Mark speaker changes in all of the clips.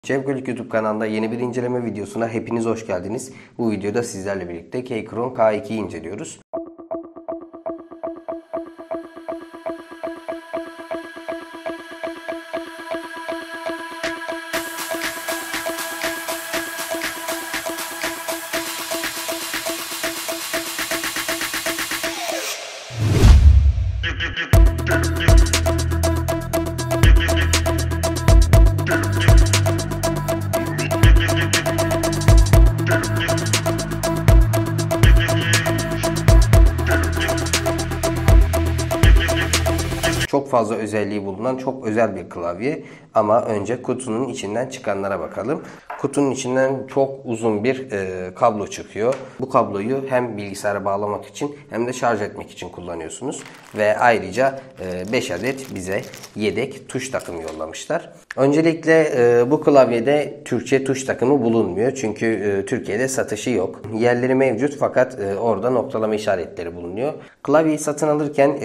Speaker 1: Cevkolik YouTube kanalında yeni bir inceleme videosuna hepiniz hoş geldiniz. Bu videoda sizlerle birlikte Keychron K2'yi inceliyoruz. Çok fazla özelliği bulunan çok özel bir klavye ama önce kutunun içinden çıkanlara bakalım. Kutunun içinden çok uzun bir kablo çıkıyor. Bu kabloyu hem bilgisayara bağlamak için hem de şarj etmek için kullanıyorsunuz. Ve ayrıca 5 adet bize yedek tuş takımı yollamışlar. Öncelikle bu klavyede Türkçe tuş takımı bulunmuyor. Çünkü Türkiye'de satışı yok. Yerleri mevcut fakat orada noktalama işaretleri bulunuyor. Klavyeyi satın alırken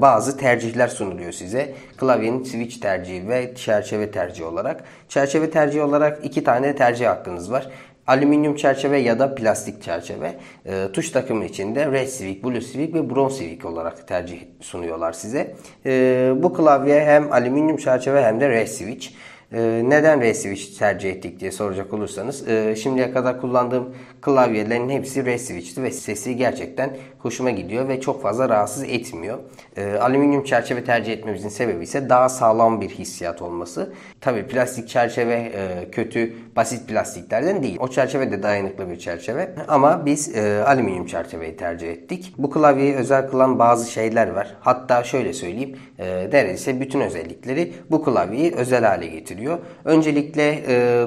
Speaker 1: bazı tercihler sunuluyor size. Klavyenin switch tercihi ve çerçeve tercihi olarak. Çerçeve tercihi olarak iki tane tercih hakkınız var. Alüminyum çerçeve ya da plastik çerçeve. Tuş takımı içinde Red Civic, Blue Civic ve Bronze Civic olarak tercih sunuyorlar size. Bu klavye hem alüminyum çerçeve hem de Red Civic. Neden Red Civic tercih ettik diye soracak olursanız, şimdiye kadar kullandığım klavyelerin hepsi Red Civic'ti ve sesi gerçekten hoşuma gidiyor ve çok fazla rahatsız etmiyor. Alüminyum çerçeve tercih etmemizin sebebi ise daha sağlam bir hissiyat olması. Tabii plastik çerçeve kötü, basit plastiklerden değil. O çerçeve de dayanıklı bir çerçeve ama biz alüminyum çerçeveyi tercih ettik. Bu klavyeyi özel kılan bazı şeyler var. Hatta şöyle söyleyeyim, neredeyse bütün özellikleri bu klavyeyi özel hale getiriyor. Öncelikle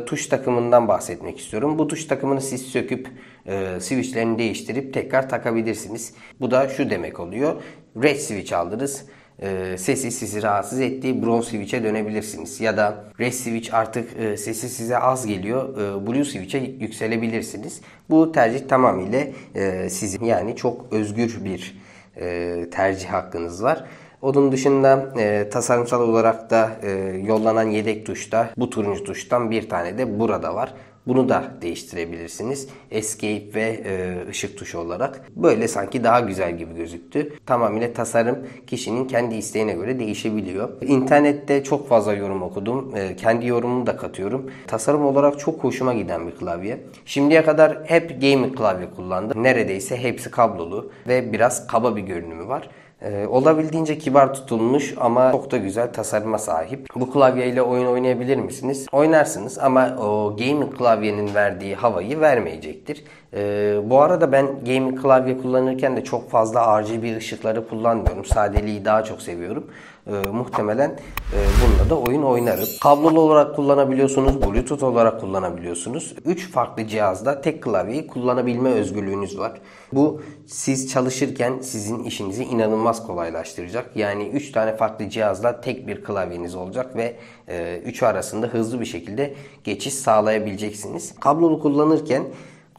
Speaker 1: tuş takımından bahsetmek istiyorum. Bu tuş takımını siz söküp switchlerini değiştirip tekrar takabilirsiniz. Bu da şu demek oluyor. Red switch aldınız. Sesi sizi rahatsız etti. Bronze switch'e dönebilirsiniz. Ya da Red switch artık sesi size az geliyor. Blue switch'e yükselebilirsiniz. Bu tercih tamamıyla sizin, yani çok özgür bir tercih hakkınız var. Onun dışında tasarımsal olarak da yollanan yedek tuşta bu turuncu tuştan bir tane de burada var. Bunu da değiştirebilirsiniz. Escape ve ışık tuşu olarak. Böyle sanki daha güzel gibi gözüktü. Tamamıyla tasarım kişinin kendi isteğine göre değişebiliyor. İnternette çok fazla yorum okudum. Kendi yorumumu da katıyorum. Tasarım olarak çok hoşuma giden bir klavye. Şimdiye kadar hep gaming klavye kullandım. Neredeyse hepsi kablolu ve biraz kaba bir görünümü var. Olabildiğince kibar tutulmuş ama çok da güzel tasarıma sahip. Bu klavyeyle oyun oynayabilir misiniz? Oynarsınız ama o gaming klavyenin verdiği havayı vermeyecektir. Bu arada ben gaming klavye kullanırken de çok fazla RGB ışıkları kullanmıyorum. Sadeliği daha çok seviyorum. Muhtemelen bununla da oyun oynarım. Kablolu olarak kullanabiliyorsunuz, Bluetooth olarak kullanabiliyorsunuz. 3 farklı cihazda tek klavyeyi kullanabilme özgürlüğünüz var. Bu siz çalışırken sizin işinizi inanılmaz kolaylaştıracak. Yani 3 tane farklı cihazla tek bir klavyeniz olacak ve üçü arasında hızlı bir şekilde geçiş sağlayabileceksiniz. Kablolu kullanırken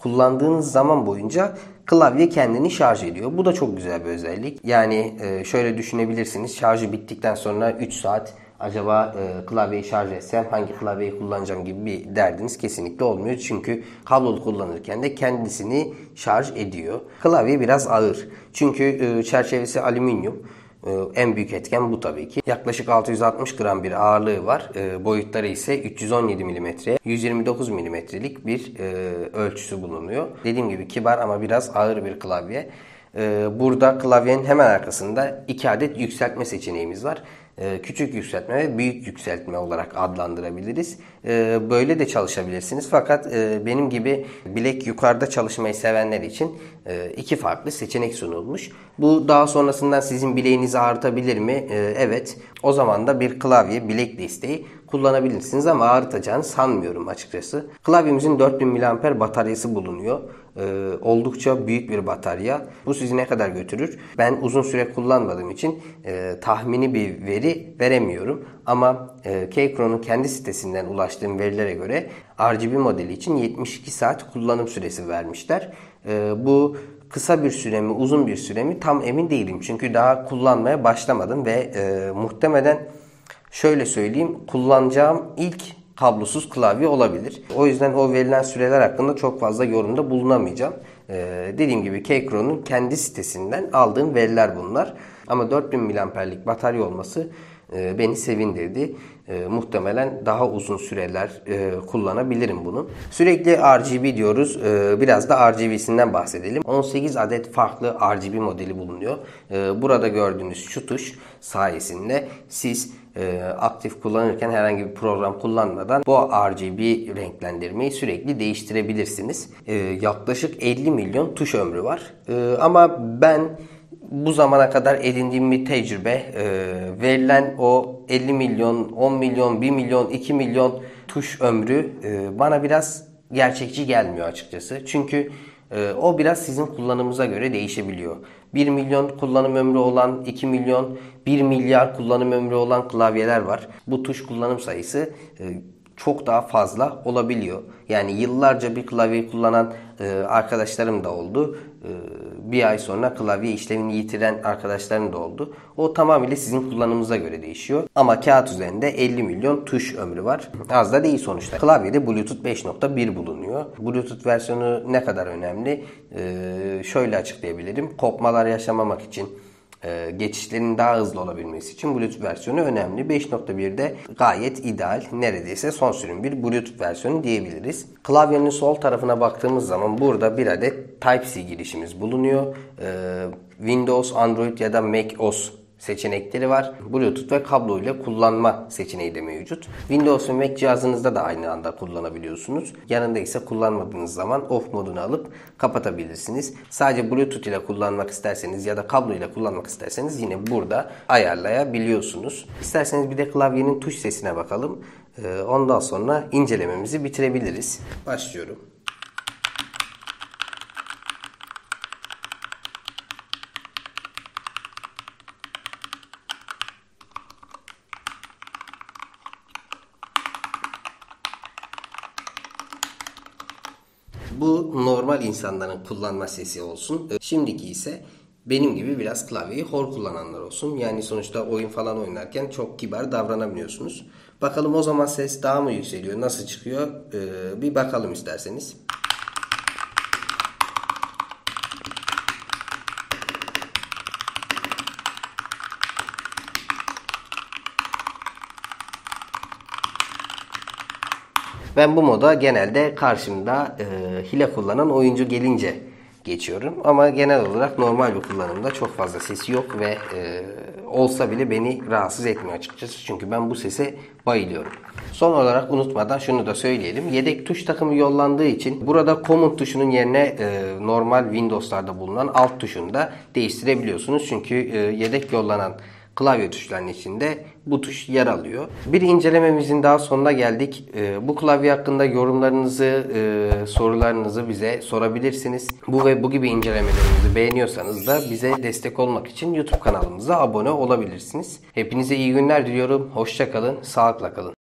Speaker 1: kullandığınız zaman boyunca klavye kendini şarj ediyor. Bu da çok güzel bir özellik. Yani şöyle düşünebilirsiniz. Şarjı bittikten sonra 3 saat acaba klavyeyi şarj etsem hangi klavyeyi kullanacağım gibi bir derdiniz kesinlikle olmuyor. Çünkü kablolu kullanırken de kendisini şarj ediyor. Klavye biraz ağır. Çünkü çerçevesi alüminyum. En büyük etken bu tabii ki. Yaklaşık 660 gram bir ağırlığı var. Boyutları ise 317 mm, 129 mm'lik bir ölçüsü bulunuyor. Dediğim gibi kibar ama biraz ağır bir klavye. Burada klavyenin hemen arkasında 2 adet yükseltme seçeneğimiz var. Küçük yükseltme ve büyük yükseltme olarak adlandırabiliriz. Böyle de çalışabilirsiniz. Fakat benim gibi bilek yukarıda çalışmayı sevenler için iki farklı seçenek sunulmuş. Bu daha sonrasında sizin bileğinizi ağrıtabilir mi? Evet. O zaman da bir klavye bilek desteği kullanabilirsiniz ama ağrıtacağını sanmıyorum açıkçası. Klavyemizin 4000 mAh bataryası bulunuyor. Oldukça büyük bir batarya. Bu sizi ne kadar götürür? Ben uzun süre kullanmadığım için tahmini bir veri veremiyorum. Ama Keychron'un kendi sitesinden ulaştığım verilere göre RGB modeli için 72 saat kullanım süresi vermişler. Bu kısa bir süre mi, uzun bir süre mi tam emin değilim. Çünkü daha kullanmaya başlamadım ve muhtemelen şöyle söyleyeyim, kullanacağım ilk kablosuz klavye olabilir. O yüzden o verilen süreler hakkında çok fazla yorumda bulunamayacağım. Dediğim gibi Keychron'un kendi sitesinden aldığım veriler bunlar. Ama 4000 miliamperlik batarya olması beni sevindirdi. Muhtemelen daha uzun süreler kullanabilirim bunu. Sürekli RGB diyoruz. Biraz da RGB'sinden bahsedelim. 18 adet farklı RGB modeli bulunuyor. Burada gördüğünüz şu tuş sayesinde siz aktif kullanırken herhangi bir program kullanmadan bu RGB renklendirmeyi sürekli değiştirebilirsiniz. Yaklaşık 50 milyon tuş ömrü var. Ama ben bu zamana kadar edindiğim bir tecrübe, verilen o 50 milyon, 10 milyon, 1 milyon, 2 milyon tuş ömrü bana biraz gerçekçi gelmiyor açıkçası. Çünkü o biraz sizin kullanımınıza göre değişebiliyor. 1 milyon kullanım ömrü olan, 2 milyon, 1 milyar kullanım ömrü olan klavyeler var. Bu tuş kullanım sayısı çok daha fazla olabiliyor. Yani yıllarca bir klavyeyi kullanan arkadaşlarım da oldu. Bir ay sonra klavye işlevini yitiren arkadaşlarım da oldu. O tamamıyla sizin kullanımınıza göre değişiyor. Ama kağıt üzerinde 50 milyon tuş ömrü var. Az da değil sonuçta. Klavyede Bluetooth 5.1 bulunuyor. Bluetooth versiyonu ne kadar önemli? Şöyle açıklayabilirim. Kopmalar yaşamamak için, geçişlerin daha hızlı olabilmesi için Bluetooth versiyonu önemli. 5.1'de gayet ideal, neredeyse son sürüm bir Bluetooth versiyonu diyebiliriz. Klavyenin sol tarafına baktığımız zaman burada bir adet Type-C girişimiz bulunuyor. Windows, Android ya da Mac OS seçenekleri var. Bluetooth ve kablo ile kullanma seçeneği de mevcut. Windows ve Mac cihazınızda da aynı anda kullanabiliyorsunuz. Yanında ise kullanmadığınız zaman off modunu alıp kapatabilirsiniz. Sadece Bluetooth ile kullanmak isterseniz ya da kablo ile kullanmak isterseniz yine burada ayarlayabiliyorsunuz. İsterseniz bir de klavyenin tuş sesine bakalım. Ondan sonra incelememizi bitirebiliriz. Başlıyorum. Bu normal insanların kullanma sesi olsun. Şimdiki ise benim gibi biraz klavyeyi hor kullananlar olsun. Yani sonuçta oyun falan oynarken çok kibar davranamıyorsunuz. Bakalım o zaman ses daha mı yükseliyor? Nasıl çıkıyor? Bir bakalım isterseniz. Ben bu moda genelde karşımda hile kullanan oyuncu gelince geçiyorum. Ama genel olarak normal bir kullanımda çok fazla sesi yok ve olsa bile beni rahatsız etmiyor açıkçası. Çünkü ben bu sese bayılıyorum. Son olarak unutmadan şunu da söyleyelim. Yedek tuş takımı yollandığı için burada Command tuşunun yerine normal Windows'larda bulunan Alt tuşunu da değiştirebiliyorsunuz. Çünkü yedek yollanan klavye tuşlarının içinde bu tuş yer alıyor. Bir incelememizin daha sonuna geldik. Bu klavye hakkında yorumlarınızı, sorularınızı bize sorabilirsiniz. Bu ve bu gibi incelemelerimizi beğeniyorsanız da bize destek olmak için YouTube kanalımıza abone olabilirsiniz. Hepinize iyi günler diliyorum. Hoşça kalın, sağlıkla kalın.